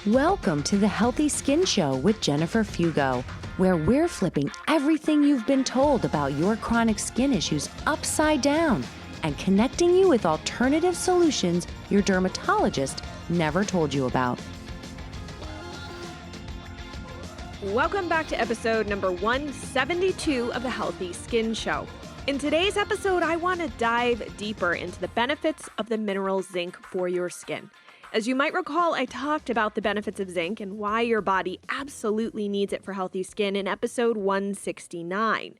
Welcome to the Healthy Skin Show with Jennifer Fugo, where we're flipping everything you've been told about your chronic skin issues upside down and connecting you with alternative solutions your dermatologist never told you about. Welcome back to episode number 172 of the Healthy Skin Show. In today's episode, I want to dive deeper into the benefits of the mineral zinc for your skin. As you might recall, I talked about the benefits of zinc and why your body absolutely needs it for healthy skin in episode 169.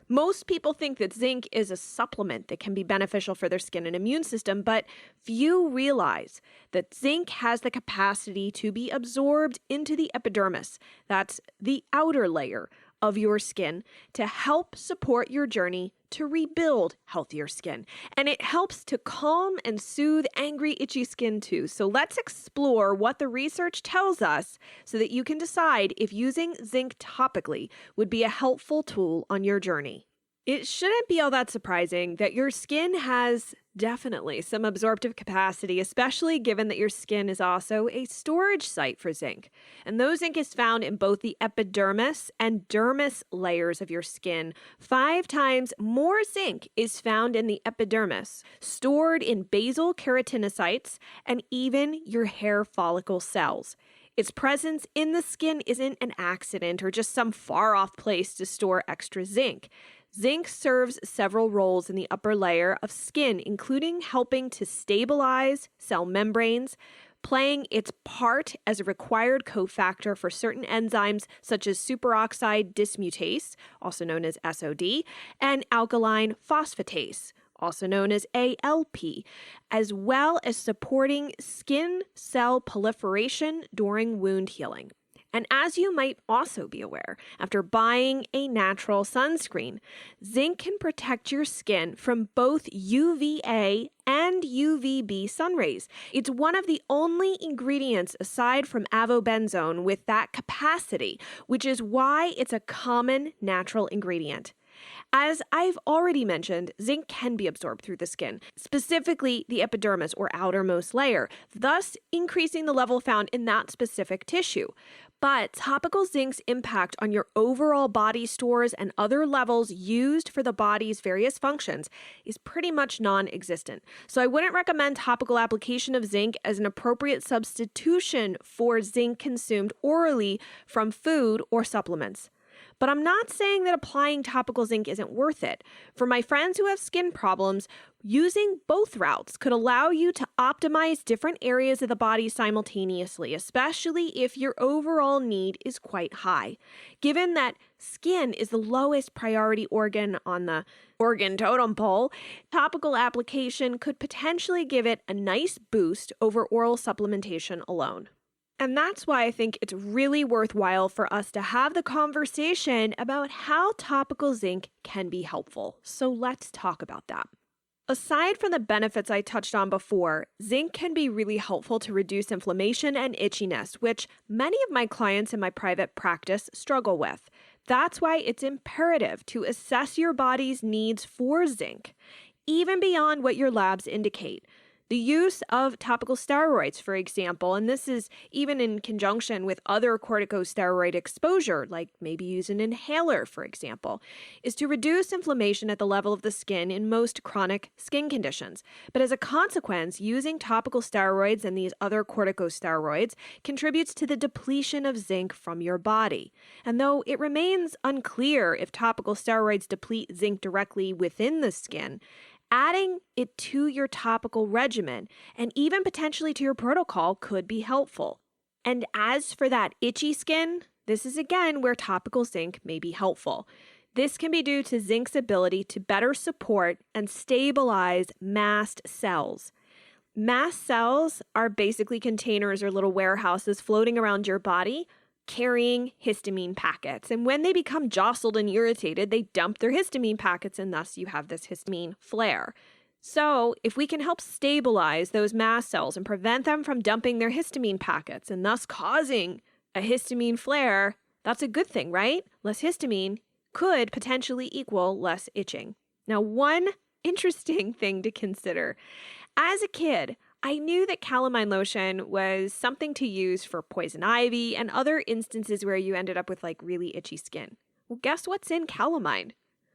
Most people think that zinc is a supplement that can be beneficial for their skin and immune system, but few realize that zinc has the capacity to be absorbed into the epidermis, that's the outer layer of your skin, to help support your journey to rebuild healthier skin. And it helps to calm and soothe angry, itchy skin too. So let's explore what the research tells us so that you can decide if using zinc topically would be a helpful tool on your journey. It shouldn't be all that surprising that your skin has definitely some absorptive capacity, especially given that your skin is also a storage site for zinc. And though zinc is found in both the epidermis and dermis layers of your skin, 5 times more zinc is found in the epidermis, stored in basal keratinocytes and even your hair follicle cells. Its presence in the skin isn't an accident or just some far-off place to store extra zinc. Zinc serves several roles in the upper layer of skin, including helping to stabilize cell membranes, playing its part as a required cofactor for certain enzymes such as superoxide dismutase, also known as SOD, and alkaline phosphatase, also known as ALP, as well as supporting skin cell proliferation during wound healing. And as you might also be aware, after buying a natural sunscreen, zinc can protect your skin from both UVA and UVB sun rays. It's one of the only ingredients aside from avobenzone with that capacity, which is why it's a common natural ingredient. As I've already mentioned, zinc can be absorbed through the skin, specifically the epidermis or outermost layer, thus increasing the level found in that specific tissue. But topical zinc's impact on your overall body stores and other levels used for the body's various functions is pretty much non-existent. So I wouldn't recommend topical application of zinc as an appropriate substitution for zinc consumed orally from food or supplements. But I'm not saying that applying topical zinc isn't worth it. For my friends who have skin problems, using both routes could allow you to optimize different areas of the body simultaneously, especially if your overall need is quite high. Given that skin is the lowest priority organ on the organ totem pole, topical application could potentially give it a nice boost over oral supplementation alone. And that's why I think it's really worthwhile for us to have the conversation about how topical zinc can be helpful. So let's talk about that. Aside from the benefits I touched on before, zinc can be really helpful to reduce inflammation and itchiness, which many of my clients in my private practice struggle with. That's why it's imperative to assess your body's needs for zinc, even beyond what your labs indicate. The use of topical steroids, for example, and this is even in conjunction with other corticosteroid exposure, like maybe use an inhaler, for example, is to reduce inflammation at the level of the skin in most chronic skin conditions. But as a consequence, using topical steroids and these other corticosteroids contributes to the depletion of zinc from your body. And though it remains unclear if topical steroids deplete zinc directly within the skin, adding it to your topical regimen and even potentially to your protocol could be helpful. And as for that itchy skin, this is again where topical zinc may be helpful. This can be due to zinc's ability to better support and stabilize mast cells. Mast cells are basically containers or little warehouses floating around your body, carrying histamine packets. And when they become jostled and irritated, they dump their histamine packets, and thus you have this histamine flare. So if we can help stabilize those mast cells and prevent them from dumping their histamine packets and thus causing a histamine flare, that's a good thing, right? Less histamine could potentially equal less itching. Now, one interesting thing to consider. As a kid, I knew that calamine lotion was something to use for poison ivy and other instances where you ended up with like really itchy skin. Well, guess what's in calamine?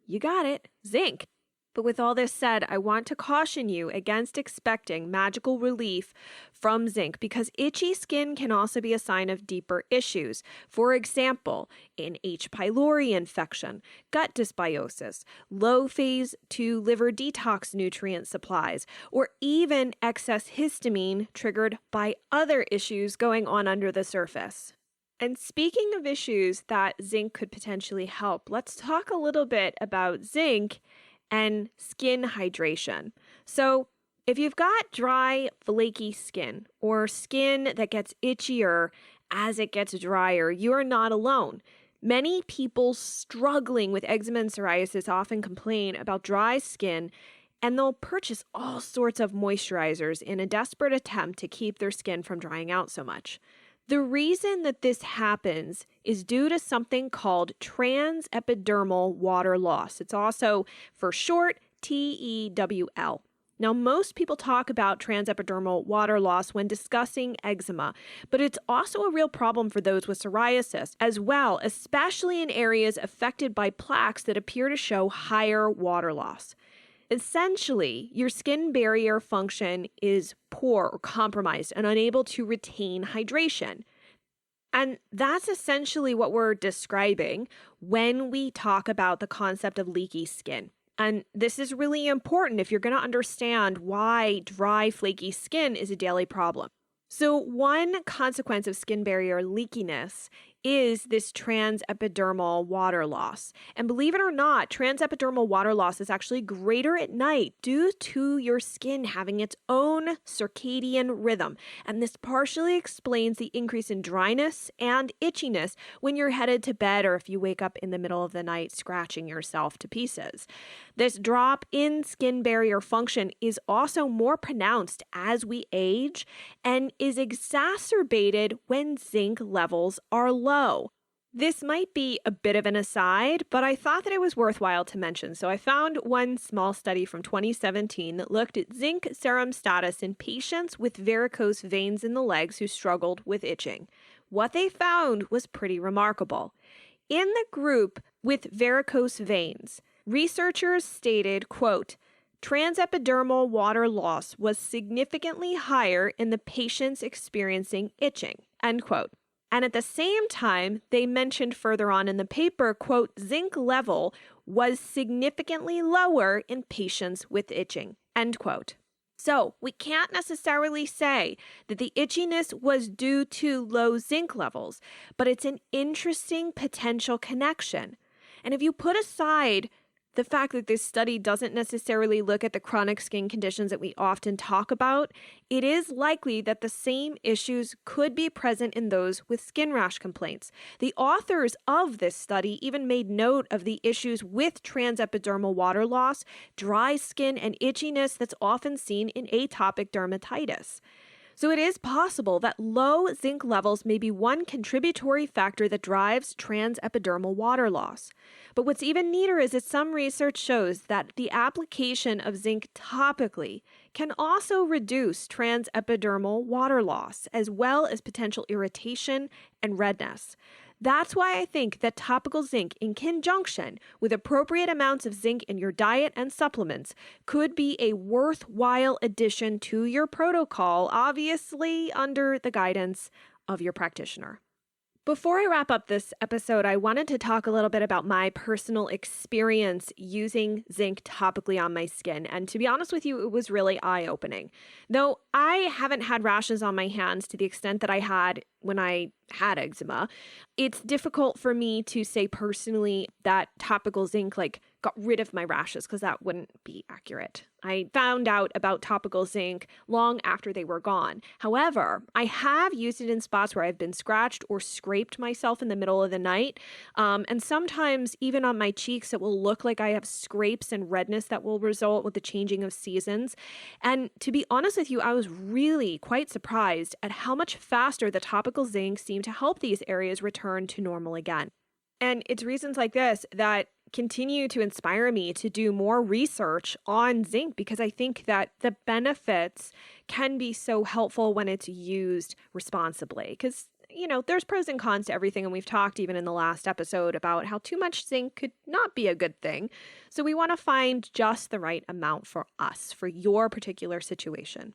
You got it, zinc. But with all this said, I want to caution you against expecting magical relief from zinc because itchy skin can also be a sign of deeper issues. For example, an H. pylori infection, gut dysbiosis, low phase 2 liver detox nutrient supplies, or even excess histamine triggered by other issues going on under the surface. And speaking of issues that zinc could potentially help, let's talk a little bit about zinc and skin hydration. So if you've got dry, flaky skin or skin that gets itchier as it gets drier, you are not alone. Many people struggling with eczema and psoriasis often complain about dry skin, and they'll purchase all sorts of moisturizers in a desperate attempt to keep their skin from drying out so much. The reason that this happens is due to something called trans-epidermal water loss. It's also, for short, TEWL. Now, most people talk about trans-epidermal water loss when discussing eczema, but it's also a real problem for those with psoriasis as well, especially in areas affected by plaques that appear to show higher water loss. Essentially, your skin barrier function is poor or compromised and unable to retain hydration. And that's essentially what we're describing when we talk about the concept of leaky skin. And this is really important if you're going to understand why dry, flaky skin is a daily problem. So one consequence of skin barrier leakiness is this trans-epidermal water loss. And believe it or not, trans-epidermal water loss is actually greater at night due to your skin having its own circadian rhythm. And this partially explains the increase in dryness and itchiness when you're headed to bed or if you wake up in the middle of the night scratching yourself to pieces. This drop in skin barrier function is also more pronounced as we age and is exacerbated when zinc levels are low. This might be a bit of an aside, but I thought that it was worthwhile to mention. So I found one small study from 2017 that looked at zinc serum status in patients with varicose veins in the legs who struggled with itching. What they found was pretty remarkable. In the group with varicose veins, researchers stated, quote, trans-epidermal water loss was significantly higher in the patients experiencing itching, end quote. And at the same time, they mentioned further on in the paper, quote, zinc level was significantly lower in patients with itching, end quote. So we can't necessarily say that the itchiness was due to low zinc levels, but it's an interesting potential connection. And if you put aside the fact that this study doesn't necessarily look at the chronic skin conditions that we often talk about, it is likely that the same issues could be present in those with skin rash complaints. The authors of this study even made note of the issues with trans-epidermal water loss, dry skin, and itchiness that's often seen in atopic dermatitis. So it is possible that low zinc levels may be one contributory factor that drives trans-epidermal water loss. But what's even neater is that some research shows that the application of zinc topically can also reduce trans-epidermal water loss, as well as potential irritation and redness. That's why I think that topical zinc in conjunction with appropriate amounts of zinc in your diet and supplements could be a worthwhile addition to your protocol, obviously under the guidance of your practitioner. Before I wrap up this episode, I wanted to talk a little bit about my personal experience using zinc topically on my skin. And to be honest with you, it was really eye-opening. Though I haven't had rashes on my hands to the extent that I had when I had eczema, it's difficult for me to say personally that topical zinc got rid of my rashes because that wouldn't be accurate. I found out about topical zinc long after they were gone. However, I have used it in spots where I've been scratched or scraped myself in the middle of the night. And sometimes even on my cheeks, it will look like I have scrapes and redness that will result with the changing of seasons. And to be honest with you, I was really quite surprised at how much faster the topical zinc seemed to help these areas return to normal again. And it's reasons like this that continue to inspire me to do more research on zinc because I think that the benefits can be so helpful when it's used responsibly. Because, there's pros and cons to everything. And we've talked even in the last episode about how too much zinc could not be a good thing. So we want to find just the right amount for us, for your particular situation.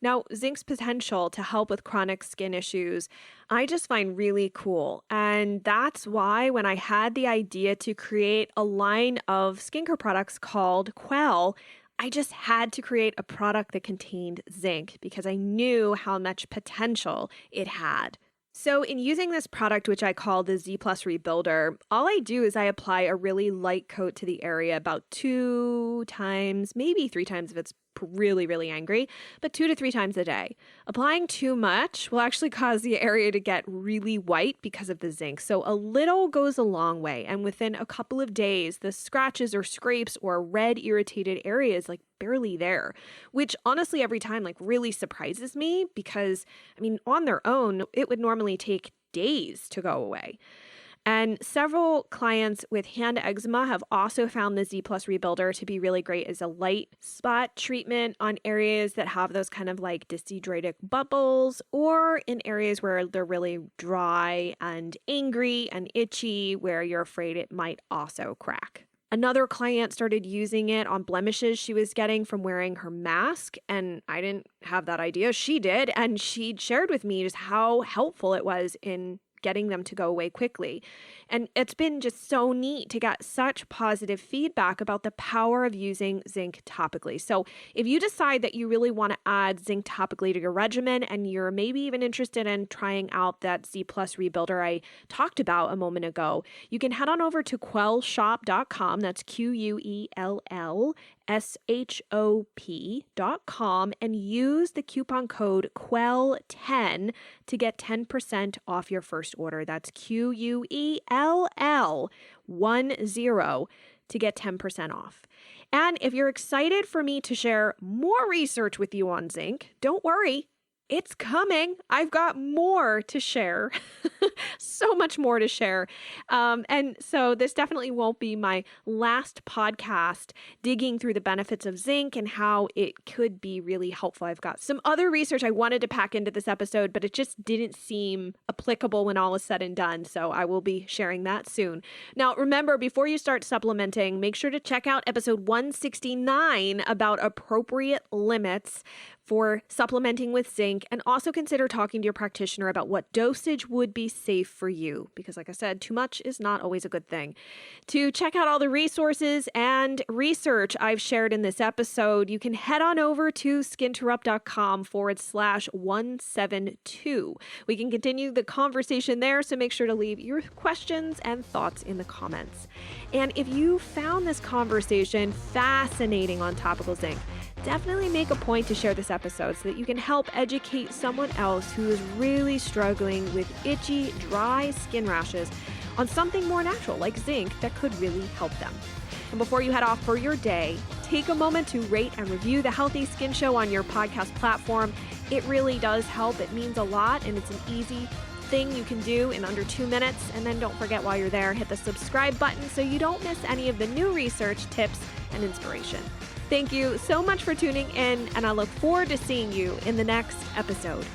Now, zinc's potential to help with chronic skin issues, I just find really cool. And that's why when I had the idea to create a line of skincare products called Quell, I just had to create a product that contained zinc because I knew how much potential it had. So in using this product, which I call the Z Plus Rebuilder, all I do is I apply a really light coat to the area about 2 times, maybe 3 times if it's really, really angry, but 2 to 3 times a day. Applying too much will actually cause the area to get really white because of the zinc. So a little goes a long way. And within a couple of days, the scratches or scrapes or red irritated areas barely there, which honestly every time really surprises me because on their own, it would normally take days to go away. And several clients with hand eczema have also found the Z Plus Rebuilder to be really great as a light spot treatment on areas that have those kind of dyshydratic bubbles or in areas where they're really dry and angry and itchy where you're afraid it might also crack. Another client started using it on blemishes she was getting from wearing her mask, and I didn't have that idea. She did, and she shared with me just how helpful it was in getting them to go away quickly. And it's been just so neat to get such positive feedback about the power of using zinc topically. So if you decide that you really want to add zinc topically to your regimen and you're maybe even interested in trying out that Z Plus Rebuilder I talked about a moment ago, you can head on over to quellshop.com. That's QUELLSHOP.com and use the coupon code QUELL10 to get 10% off your first order. That's QUELL10 to get 10% off. And if you're excited for me to share more research with you on zinc, don't worry. It's coming. I've got more to share. So much more to share. And so this definitely won't be my last podcast digging through the benefits of zinc and how it could be really helpful. I've got some other research I wanted to pack into this episode, but it just didn't seem applicable when all is said and done. So I will be sharing that soon. Now, remember, before you start supplementing, make sure to check out episode 169 about appropriate limits for supplementing with zinc, and also consider talking to your practitioner about what dosage would be safe for you, because like I said, too much is not always a good thing. To check out all the resources and research I've shared in this episode, you can head on over to skinterrupt.com/172. We can continue the conversation there, so make sure to leave your questions and thoughts in the comments. And if you found this conversation fascinating on topical zinc, definitely make a point to share this episode so that you can help educate someone else who is really struggling with itchy, dry skin rashes on something more natural like zinc that could really help them. And before you head off for your day, take a moment to rate and review the Healthy Skin Show on your podcast platform. It really does help. It means a lot, and it's an easy thing you can do in under 2 minutes. And then don't forget, while you're there, hit the subscribe button so you don't miss any of the new research, tips, and inspiration. Thank you so much for tuning in, and I look forward to seeing you in the next episode.